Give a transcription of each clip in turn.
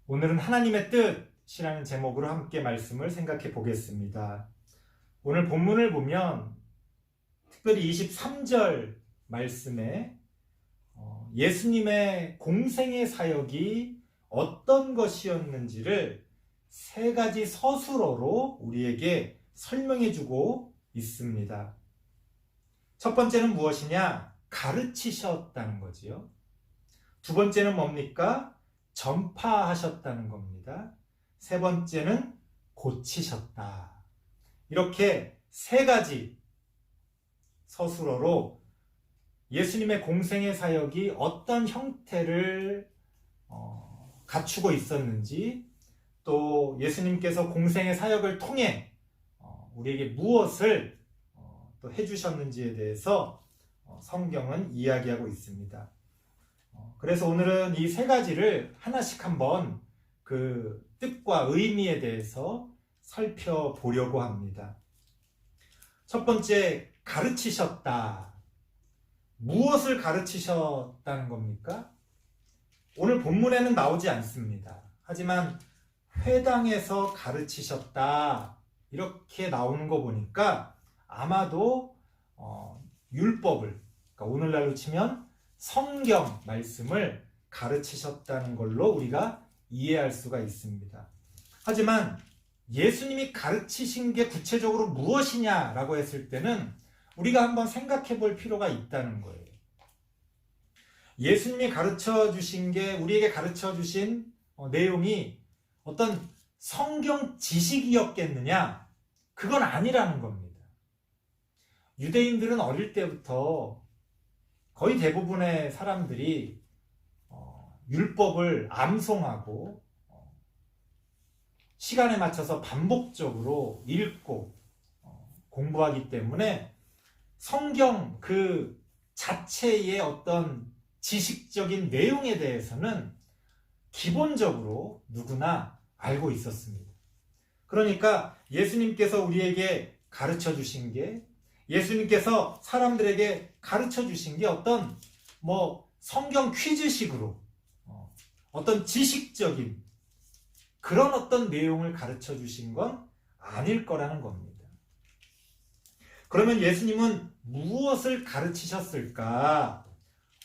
오늘은 하나님의 뜻이라는 제목으로 함께 말씀을 생각해 보겠습니다. 오늘 본문을 보면 특별히 23절 말씀에 예수님의 공생의 사역이 어떤 것이었는지를 세 가지 서술어로 우리에게 설명해 주고 있습니다. 첫 번째는 무엇이냐? 가르치셨다는 거지요. 두 번째는 뭡니까? 전파하셨다는 겁니다. 세 번째는 고치셨다. 이렇게 세 가지 서술어로 예수님의 공생의 사역이 어떤 형태를 갖추고 있었는지, 또 예수님께서 공생의 사역을 통해 우리에게 무엇을 또 해주셨는지에 대해서 성경은 이야기하고 있습니다. 그래서 오늘은 이 세 가지를 하나씩 한번 그 뜻과 의미에 대해서 살펴보려고 합니다. 첫 번째, 가르치셨다. 무엇을 가르치셨다는 겁니까? 오늘 본문에는 나오지 않습니다. 하지만 회당에서 가르치셨다. 이렇게 나오는 거 보니까 아마도 율법을, 그러니까 오늘날로 치면 성경 말씀을 가르치셨다는 걸로 우리가 이해할 수가 있습니다. 하지만 예수님이 가르치신 게 구체적으로 무엇이냐라고 했을 때는 우리가 한번 생각해 볼 필요가 있다는 거예요. 예수님이 가르쳐 주신 게, 우리에게 가르쳐 주신 내용이 어떤 성경 지식이었겠느냐? 그건 아니라는 겁니다. 유대인들은 어릴 때부터 거의 대부분의 사람들이 율법을 암송하고 시간에 맞춰서 반복적으로 읽고 공부하기 때문에 성경 그 자체의 어떤 지식적인 내용에 대해서는 기본적으로 누구나 알고 있었습니다. 그러니까 예수님께서 우리에게 가르쳐 주신 게, 예수님께서 사람들에게 가르쳐 주신 게 어떤 성경 퀴즈식으로 어떤 지식적인 그런 어떤 내용을 가르쳐 주신 건 아닐 거라는 겁니다. 그러면 예수님은 무엇을 가르치셨을까?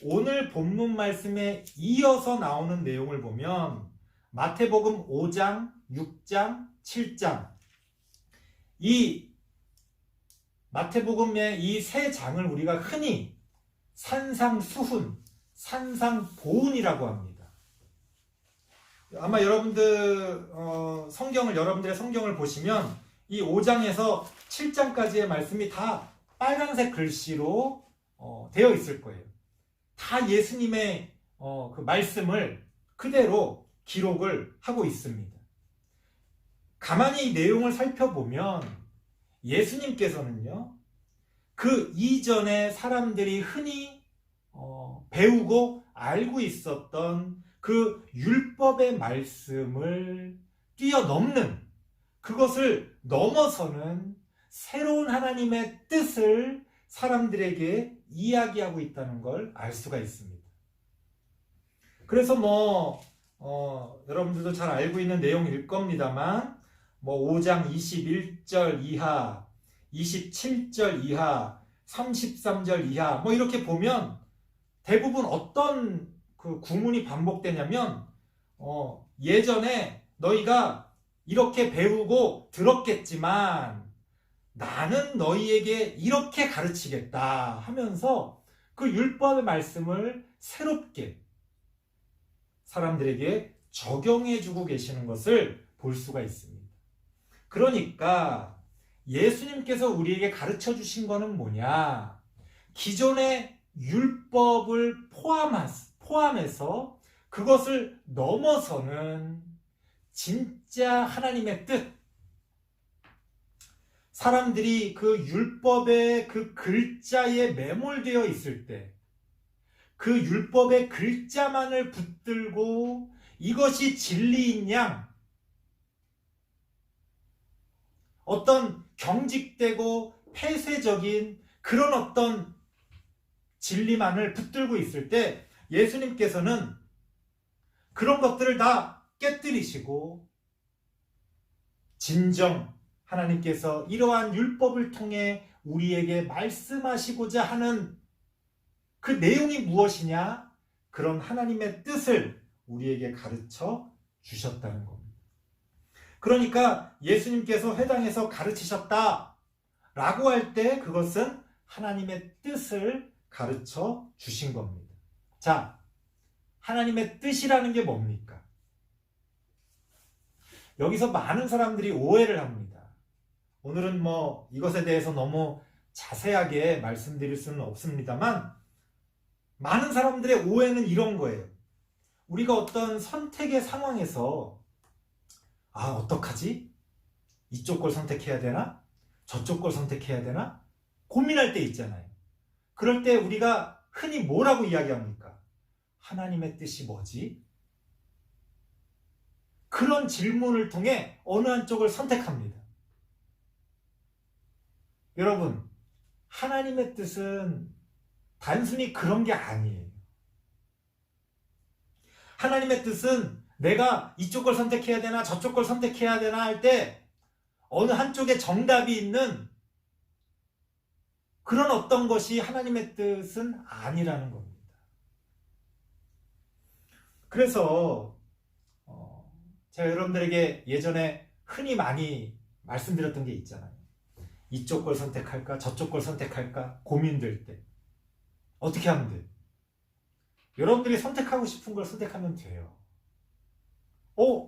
오늘 본문 말씀에 이어서 나오는 내용을 보면 마태복음 5장, 6장, 7장, 이 마태복음의 이 세 장을 우리가 흔히 산상수훈, 산상보훈이라고 합니다. 아마 여러분들의 성경을 보시면 이 5장에서 7장까지의 말씀이 다 빨간색 글씨로 되어 있을 거예요. 다 예수님의 그 말씀을 그대로 기록을 하고 있습니다. 가만히 이 내용을 살펴보면 예수님께서는요, 그 이전에 사람들이 흔히 배우고 알고 있었던 그 율법의 말씀을 뛰어넘는, 그것을 넘어서는 새로운 하나님의 뜻을 사람들에게 이야기하고 있다는 걸 알 수가 있습니다. 그래서 여러분들도 잘 알고 있는 내용일 겁니다만 5장 21절 이하, 27절 이하, 33절 이하 이렇게 보면 대부분 어떤 그 구문이 반복되냐면 예전에 너희가 이렇게 배우고 들었겠지만 나는 너희에게 이렇게 가르치겠다 하면서 그 율법의 말씀을 새롭게 사람들에게 적용해주고 계시는 것을 볼 수가 있습니다. 그러니까 예수님께서 우리에게 가르쳐 주신 거는 뭐냐? 기존의 율법을 포함해서 그것을 넘어서는 진짜 하나님의 뜻, 사람들이 그 율법의 그 글자에 매몰되어 있을 때 그 율법의 글자만을 붙들고 이것이 진리인 양, 어떤 경직되고 폐쇄적인 그런 어떤 진리만을 붙들고 있을 때 예수님께서는 그런 것들을 다 깨뜨리시고 진정 하나님께서 이러한 율법을 통해 우리에게 말씀하시고자 하는 그 내용이 무엇이냐? 그런 하나님의 뜻을 우리에게 가르쳐 주셨다는 겁니다. 그러니까 예수님께서 회당에서 가르치셨다 라고 할 때 그것은 하나님의 뜻을 가르쳐 주신 겁니다. 자, 하나님의 뜻이라는 게 뭡니까? 여기서 많은 사람들이 오해를 합니다. 오늘은 이것에 대해서 너무 자세하게 말씀드릴 수는 없습니다만 많은 사람들의 오해는 이런 거예요. 우리가 어떤 선택의 상황에서 어떡하지? 이쪽 걸 선택해야 되나? 저쪽 걸 선택해야 되나? 고민할 때 있잖아요. 그럴 때 우리가 흔히 뭐라고 이야기합니까? 하나님의 뜻이 뭐지? 그런 질문을 통해 어느 한쪽을 선택합니다. 여러분, 하나님의 뜻은 단순히 그런 게 아니에요. 하나님의 뜻은 내가 이쪽 걸 선택해야 되나 저쪽 걸 선택해야 되나 할 때 어느 한쪽에 정답이 있는 그런 어떤 것이 하나님의 뜻은 아니라는 겁니다. 그래서 제가 여러분들에게 예전에 흔히 많이 말씀드렸던 게 있잖아요. 이쪽 걸 선택할까 저쪽 걸 선택할까 고민될 때 어떻게 하면 돼요? 여러분들이 선택하고 싶은 걸 선택하면 돼요.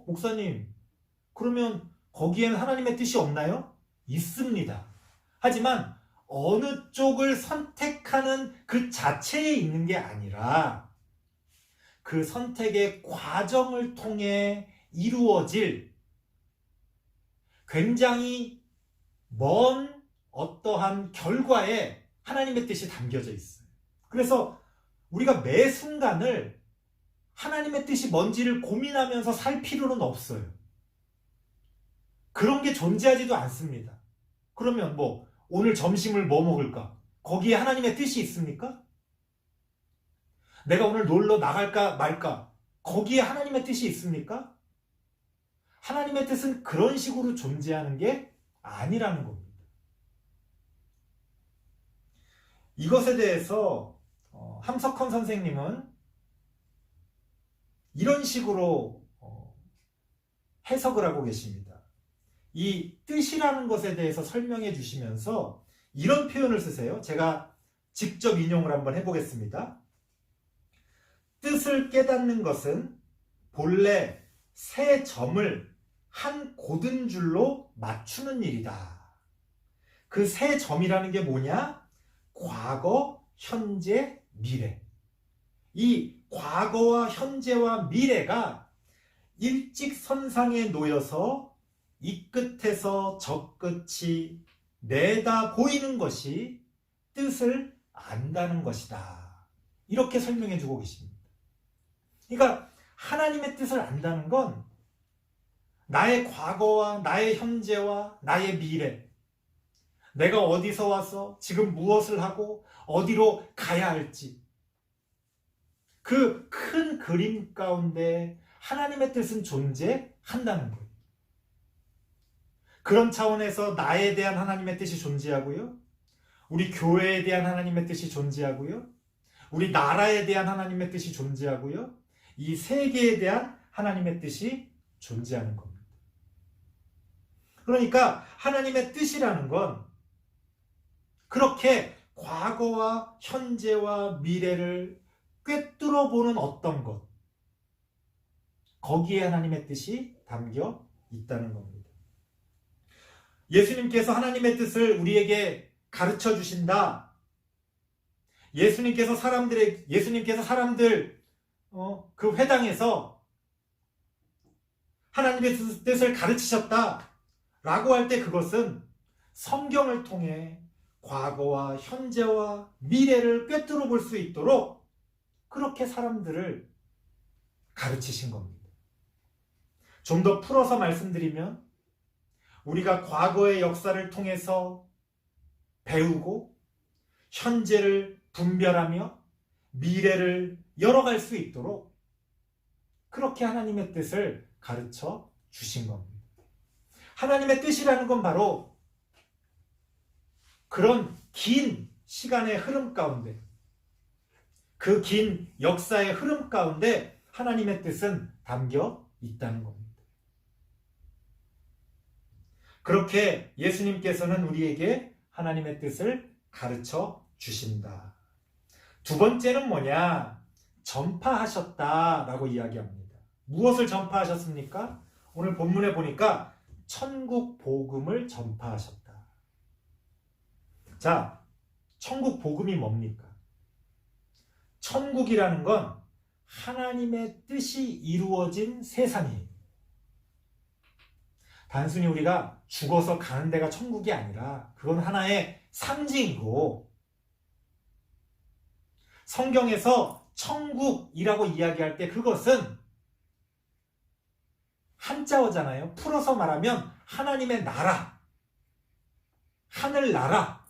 목사님, 그러면 거기에는 하나님의 뜻이 없나요? 있습니다. 하지만 어느 쪽을 선택하는 그 자체에 있는 게 아니라 그 선택의 과정을 통해 이루어질 굉장히 먼 어떠한 결과에 하나님의 뜻이 담겨져 있어요. 그래서 우리가 매 순간을 하나님의 뜻이 뭔지를 고민하면서 살 필요는 없어요. 그런 게 존재하지도 않습니다. 그러면 오늘 점심을 뭐 먹을까? 거기에 하나님의 뜻이 있습니까? 내가 오늘 놀러 나갈까 말까? 거기에 하나님의 뜻이 있습니까? 하나님의 뜻은 그런 식으로 존재하는 게 아니라는 겁니다. 이것에 대해서 함석헌 선생님은 이런 식으로 해석을 하고 계십니다. 이 뜻이라는 것에 대해서 설명해 주시면서 이런 표현을 쓰세요. 제가 직접 인용을 한번 해보겠습니다. 뜻을 깨닫는 것은 본래 세 점을 한 고든 줄로 맞추는 일이다. 그 세 점이라는 게 뭐냐? 과거, 현재, 미래. 이 과거와 현재와 미래가 일직선상에 놓여서 이 끝에서 저 끝이 내다 보이는 것이 뜻을 안다는 것이다. 이렇게 설명해 주고 계십니다. 그러니까 하나님의 뜻을 안다는 건 나의 과거와 나의 현재와 나의 미래, 내가 어디서 와서 지금 무엇을 하고 어디로 가야 할지, 그 큰 그림 가운데 하나님의 뜻은 존재한다는 거예요. 그런 차원에서 나에 대한 하나님의 뜻이 존재하고요, 우리 교회에 대한 하나님의 뜻이 존재하고요, 우리 나라에 대한 하나님의 뜻이 존재하고요, 이 세계에 대한 하나님의 뜻이 존재하는 겁니다. 그러니까 하나님의 뜻이라는 건 그렇게 과거와 현재와 미래를 꿰뚫어 보는 어떤 것, 거기에 하나님의 뜻이 담겨 있다는 겁니다. 예수님께서 하나님의 뜻을 우리에게 가르쳐 주신다. 예수님께서 사람들 그 회당에서 하나님의 뜻을 가르치셨다 라고 할 때 그것은 성경을 통해 과거와 현재와 미래를 꿰뚫어 볼 수 있도록 그렇게 사람들을 가르치신 겁니다. 좀 더 풀어서 말씀드리면 우리가 과거의 역사를 통해서 배우고 현재를 분별하며 미래를 열어갈 수 있도록 그렇게 하나님의 뜻을 가르쳐 주신 겁니다. 하나님의 뜻이라는 건 바로 그런 긴 시간의 흐름 가운데, 그 긴 역사의 흐름 가운데 하나님의 뜻은 담겨 있다는 겁니다. 그렇게 예수님께서는 우리에게 하나님의 뜻을 가르쳐 주신다. 두 번째는 뭐냐? 전파하셨다라고 이야기합니다. 무엇을 전파하셨습니까? 오늘 본문에 보니까 천국 복음을 전파하셨다. 자, 천국 복음이 뭡니까? 천국이라는 건 하나님의 뜻이 이루어진 세상이에요. 단순히 우리가 죽어서 가는 데가 천국이 아니라 그건 하나의 상징이고, 성경에서 천국이라고 이야기할 때 그것은 한자어잖아요. 풀어서 말하면 하나님의 나라, 하늘나라.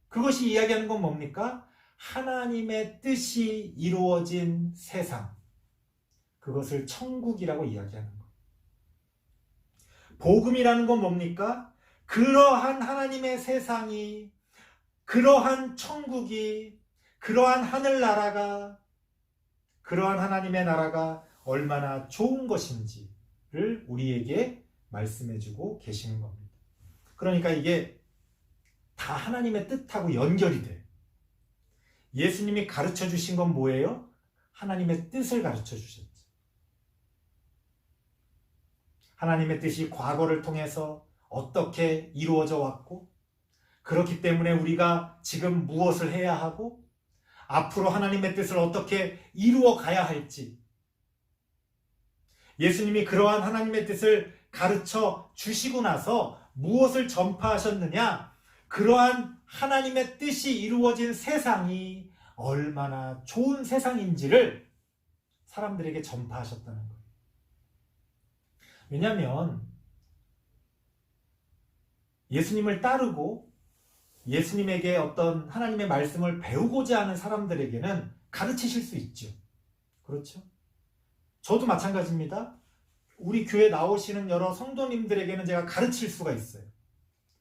그것이 이야기하는 건 뭡니까? 하나님의 뜻이 이루어진 세상. 그것을 천국이라고 이야기하는 것. 복음이라는 건 뭡니까? 그러한 하나님의 세상이, 그러한 천국이, 그러한 하늘나라가, 그러한 하나님의 나라가 얼마나 좋은 것인지를 우리에게 말씀해주고 계시는 겁니다. 그러니까 이게 다 하나님의 뜻하고 연결이 돼요. 예수님이 가르쳐 주신 건 뭐예요? 하나님의 뜻을 가르쳐 주셨죠. 하나님의 뜻이 과거를 통해서 어떻게 이루어져 왔고, 그렇기 때문에 우리가 지금 무엇을 해야 하고, 앞으로 하나님의 뜻을 어떻게 이루어 가야 할지, 예수님이 그러한 하나님의 뜻을 가르쳐 주시고 나서 무엇을 전파하셨느냐? 그러한 하나님의 뜻이 이루어진 세상이 얼마나 좋은 세상인지를 사람들에게 전파하셨다는 거예요. 왜냐하면 예수님을 따르고 예수님에게 어떤 하나님의 말씀을 배우고자 하는 사람들에게는 가르치실 수 있죠. 그렇죠? 저도 마찬가지입니다. 우리 교회 나오시는 여러 성도님들에게는 제가 가르칠 수가 있어요.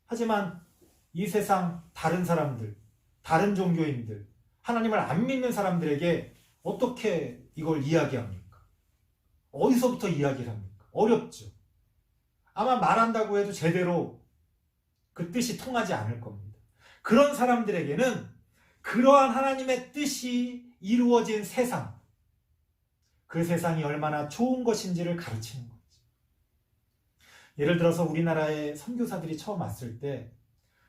하지만 이 세상 다른 사람들, 다른 종교인들, 하나님을 안 믿는 사람들에게 어떻게 이걸 이야기합니까? 어디서부터 이야기를 합니까? 어렵죠. 아마 말한다고 해도 제대로 그 뜻이 통하지 않을 겁니다. 그런 사람들에게는 그러한 하나님의 뜻이 이루어진 세상, 그 세상이 얼마나 좋은 것인지를 가르치는 거죠. 예를 들어서 우리나라의 선교사들이 처음 왔을 때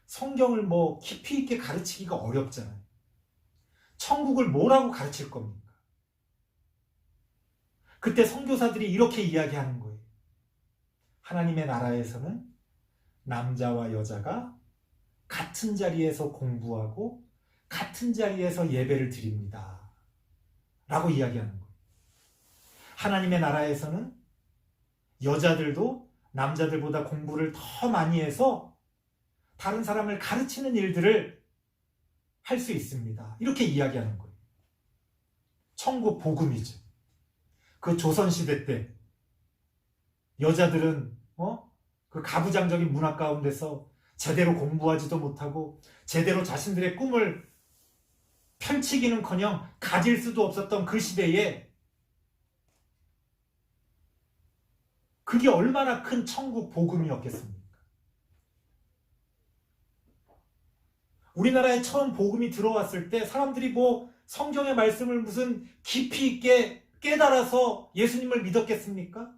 성경을 뭐 깊이 있게 가르치기가 어렵잖아요. 천국을 뭐라고 가르칠 겁니까? 그때 선교사들이 이렇게 이야기하는 거예요. 하나님의 나라에서는 남자와 여자가 같은 자리에서 공부하고 같은 자리에서 예배를 드립니다. 라고 이야기하는 거예요. 하나님의 나라에서는 여자들도 남자들보다 공부를 더 많이 해서 다른 사람을 가르치는 일들을 할 수 있습니다. 이렇게 이야기하는 거예요. 천국 복음이죠. 그 조선시대 때 여자들은 그 가부장적인 문화 가운데서 제대로 공부하지도 못하고 제대로 자신들의 꿈을 펼치기는커녕 가질 수도 없었던 그 시대에 그게 얼마나 큰 천국 복음이었겠습니까? 우리나라에 처음 복음이 들어왔을 때 사람들이 뭐 성경의 말씀을 무슨 깊이 있게 깨달아서 예수님을 믿었겠습니까?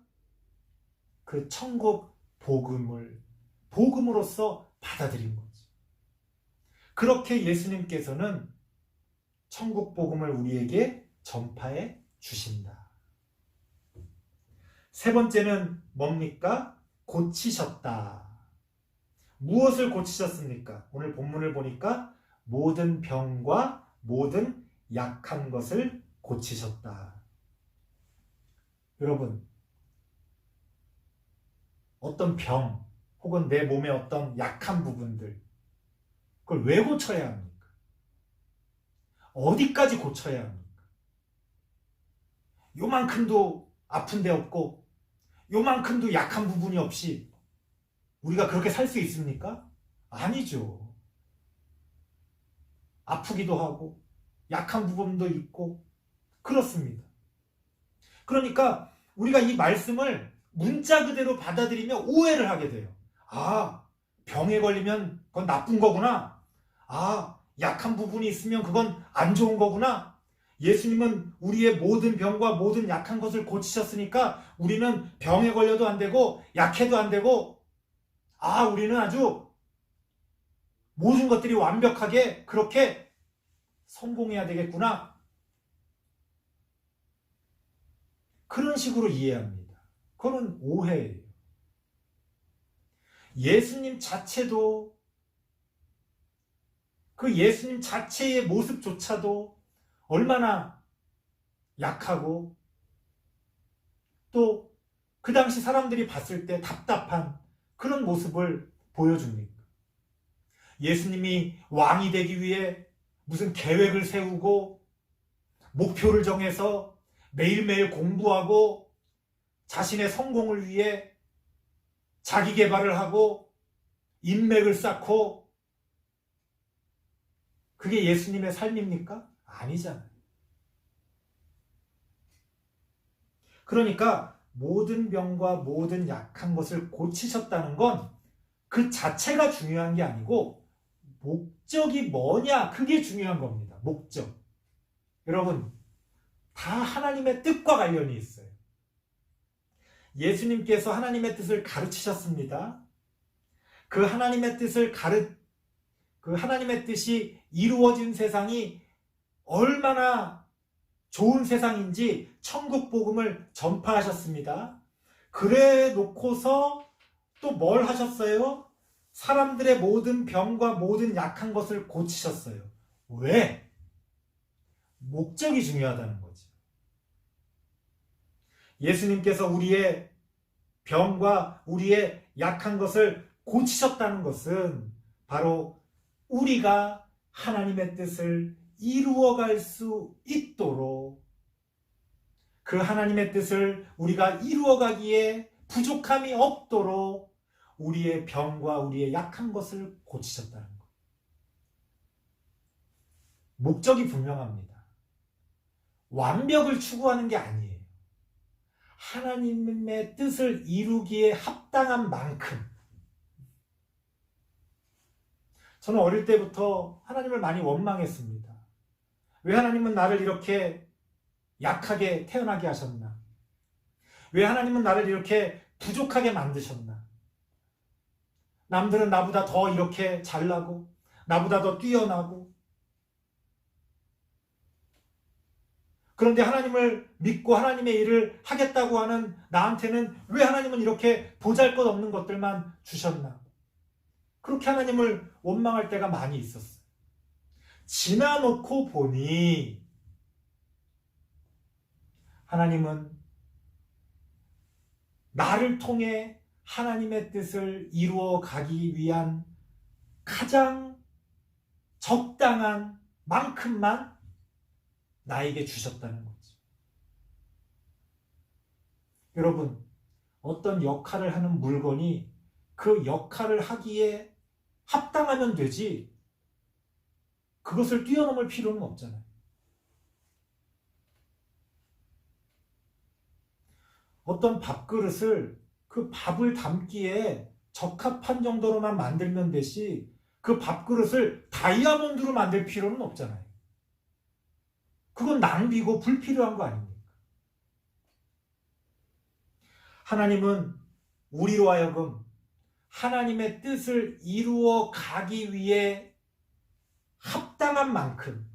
그 천국 복음을 복음으로써 받아들인 거죠. 그렇게 예수님께서는 천국 복음을 우리에게 전파해 주신다. 세 번째는 뭡니까? 고치셨다. 무엇을 고치셨습니까? 오늘 본문을 보니까 모든 병과 모든 약한 것을 고치셨다. 여러분, 어떤 병 혹은 내 몸의 어떤 약한 부분들, 그걸 왜 고쳐야 합니까? 어디까지 고쳐야 합니까? 요만큼도 아픈 데 없고 요만큼도 약한 부분이 없이 우리가 그렇게 살 수 있습니까? 아니죠. 아프기도 하고 약한 부분도 있고 그렇습니다. 그러니까 우리가 이 말씀을 문자 그대로 받아들이면 오해를 하게 돼요. 아, 병에 걸리면 그건 나쁜 거구나. 아, 약한 부분이 있으면 그건 안 좋은 거구나. 예수님은 우리의 모든 병과 모든 약한 것을 고치셨으니까 우리는 병에 걸려도 안 되고 약해도 안 되고 우리는 아주 모든 것들이 완벽하게 그렇게 성공해야 되겠구나. 그런 식으로 이해합니다. 그건 오해예요. 예수님 자체도 그 예수님 자체의 모습조차도 얼마나 약하고 또 그 당시 사람들이 봤을 때 답답한 그런 모습을 보여줍니까? 예수님이 왕이 되기 위해 무슨 계획을 세우고 목표를 정해서 매일매일 공부하고 자신의 성공을 위해 자기 개발을 하고 인맥을 쌓고 그게 예수님의 삶입니까? 아니잖아요. 그러니까 모든 병과 모든 약한 것을 고치셨다는 건 그 자체가 중요한 게 아니고 목적이 뭐냐 그게 중요한 겁니다. 목적. 여러분 다 하나님의 뜻과 관련이 있어요. 예수님께서 하나님의 뜻을 가르치셨습니다. 그 하나님의 뜻이 이루어진 세상이 얼마나 좋은 세상인지 천국 복음을 전파하셨습니다. 그래 놓고서 또 뭘 하셨어요? 사람들의 모든 병과 모든 약한 것을 고치셨어요. 왜? 목적이 중요하다는 거죠. 예수님께서 우리의 병과 우리의 약한 것을 고치셨다는 것은 바로 우리가 하나님의 뜻을 이루어갈 수 있도록 그 하나님의 뜻을 우리가 이루어가기에 부족함이 없도록 우리의 병과 우리의 약한 것을 고치셨다는 것. 목적이 분명합니다. 완벽을 추구하는 게 아니에요. 하나님의 뜻을 이루기에 합당한 만큼. 저는 어릴 때부터 하나님을 많이 원망했습니다. 왜 하나님은 나를 이렇게 약하게 태어나게 하셨나? 왜 하나님은 나를 이렇게 부족하게 만드셨나? 남들은 나보다 더 이렇게 잘나고 나보다 더 뛰어나고 그런데 하나님을 믿고 하나님의 일을 하겠다고 하는 나한테는 왜 하나님은 이렇게 보잘것없는 것들만 주셨나? 그렇게 하나님을 원망할 때가 많이 있었어요. 지나놓고 보니 하나님은 나를 통해 하나님의 뜻을 이루어 가기 위한 가장 적당한 만큼만 나에게 주셨다는 거죠. 여러분, 어떤 역할을 하는 물건이 그 역할을 하기에 합당하면 되지 그것을 뛰어넘을 필요는 없잖아요. 어떤 밥그릇을 그 밥을 담기에 적합한 정도로만 만들면 되지 그 밥그릇을 다이아몬드로 만들 필요는 없잖아요. 그건 낭비고 불필요한 거 아닙니까? 하나님은 우리로 하여금 하나님의 뜻을 이루어 가기 위해 합당한 만큼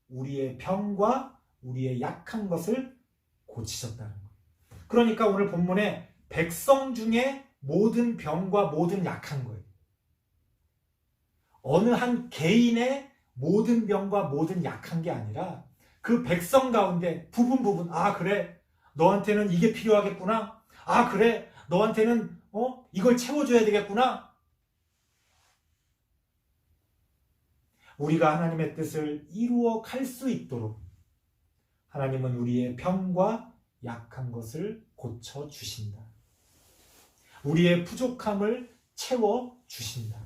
우리의 병과 우리의 약한 것을 고치셨다는 거예요. 그러니까 오늘 본문에 백성 중에 모든 병과 모든 약한 거예요. 어느 한 개인의 모든 병과 모든 약한 게 아니라 그 백성 가운데 부분 그래 너한테는 이게 필요하겠구나. 그래 너한테는 이걸 채워줘야 되겠구나. 우리가 하나님의 뜻을 이루어 갈 수 있도록 하나님은 우리의 병과 약한 것을 고쳐 주신다. 우리의 부족함을 채워 주신다.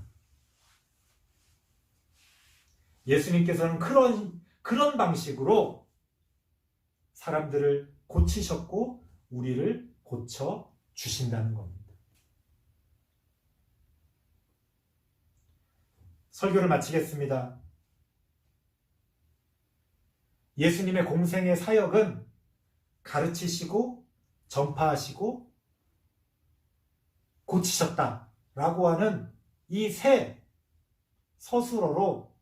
예수님께서는 그런 방식으로 사람들을 고치셨고 우리를 고쳐 주신다는 겁니다. 설교를 마치겠습니다. 예수님의 공생의 사역은 가르치시고 전파하시고 고치셨다라고 하는 이 세 서술어로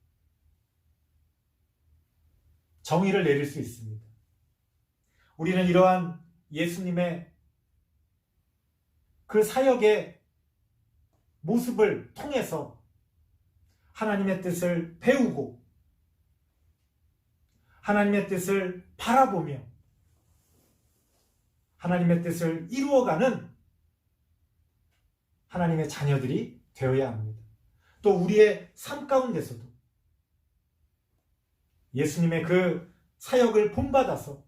정의를 내릴 수 있습니다. 우리는 이러한 예수님의 그 사역의 모습을 통해서 하나님의 뜻을 배우고 하나님의 뜻을 바라보며 하나님의 뜻을 이루어가는 하나님의 자녀들이 되어야 합니다. 또 우리의 삶 가운데서도 예수님의 그 사역을 본받아서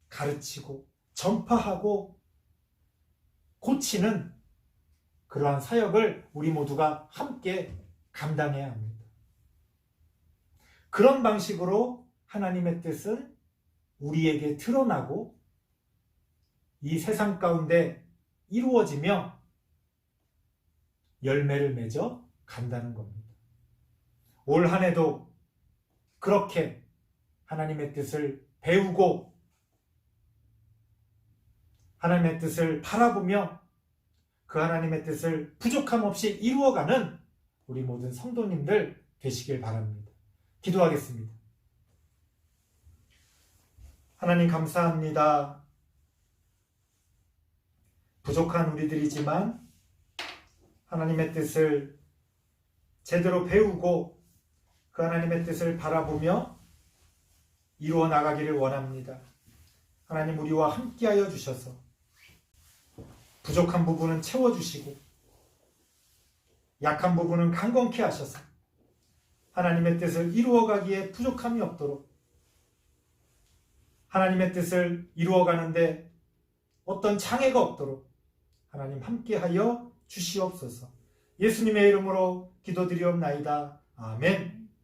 가르치고 전파하고 고치는 그러한 사역을 우리 모두가 함께 감당해야 합니다. 그런 방식으로 하나님의 뜻은 우리에게 드러나고 이 세상 가운데 이루어지며 열매를 맺어 간다는 겁니다. 올 한 해도 그렇게 하나님의 뜻을 배우고 하나님의 뜻을 바라보며 그 하나님의 뜻을 부족함 없이 이루어가는 우리 모든 성도님들 되시길 바랍니다. 기도하겠습니다. 하나님 감사합니다. 부족한 우리들이지만 하나님의 뜻을 제대로 배우고 그 하나님의 뜻을 바라보며 이루어 나가기를 원합니다. 하나님 우리와 함께하여 주셔서 부족한 부분은 채워주시고 약한 부분은 강건케 하셔서 하나님의 뜻을 이루어가기에 부족함이 없도록 하나님의 뜻을 이루어가는데 어떤 장애가 없도록 하나님 함께하여 주시옵소서. 예수님의 이름으로 기도드리옵나이다. 아멘.